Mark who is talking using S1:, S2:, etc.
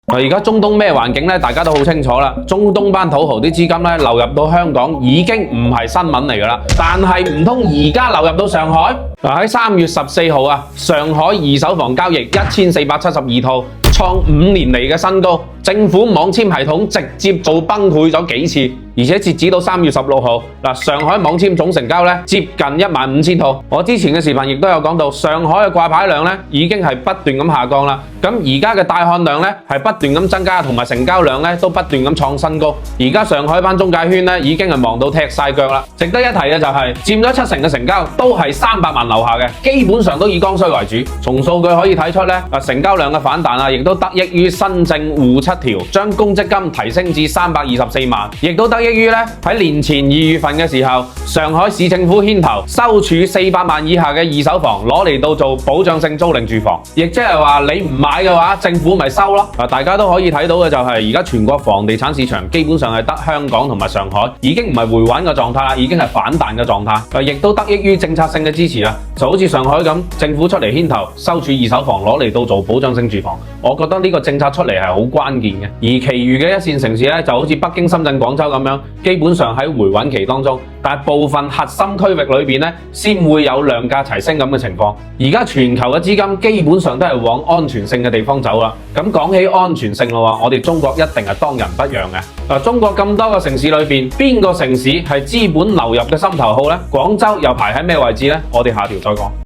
S1: 而家中東咩環境呢？大家都好清楚啦。中東班土豪啲資金呢流入到香港已經唔係新聞嚟㗎啦。但係唔通而家流入到上海？喺3月14號啊，上海二手房交易1472套，創5年嚟嘅新高。政府網簽系統直接做崩潰咗幾次，而且截止到3月16號，上海網簽總成交呢接近15000套。我之前嘅視頻亦都有講到，上海嘅掛牌量呢已經係不斷咁下降啦。咁而家嘅帶看量呢係不斷咁增加，同埋成交量呢都不斷咁創新高。而家上海班中介圈呢已經係忙到踢晒腳啦。值得一提嘅就係佔咗70%嘅成交都係300萬樓下嘅，基本上都以剛需為主。從數據可以睇出呢，成交量嘅反彈啊，亦都得益於新政滬7條，將公積金提升至324萬，亦都得益於喺年前2月份嘅時候，上海市政府牽頭收儲400萬以下嘅二手房，攞嚟到做保障性租賃住房，亦即係話你唔買嘅話，政府咪收咯。大家都可以睇到嘅就係而家全國房地產市場基本上係得香港同埋上海已經唔係回穩嘅狀態啦，已經係反彈嘅狀態。亦都得益於政策性嘅支持啦，就好似上海咁，政府出嚟牽頭收儲二手房，攞嚟到做保障性住房。我覺得呢個政策出嚟係好關鍵嘅。而其餘嘅一線城市呢，就好似北京、深圳、廣州咁樣，基本上喺回穩期當中，但係部分核心區域裏面呢，先會有量價齊升咁嘅情況。而家全球嘅資金基本上都係往安全性嘅地方走啦。咁講起安全性嘅話，我哋中國一定係當仁不讓嘅。中國咁多個城市裏面，邊個城市係資本流入嘅心頭好呢？廣州又排喺咩位置呢？我哋下條再講。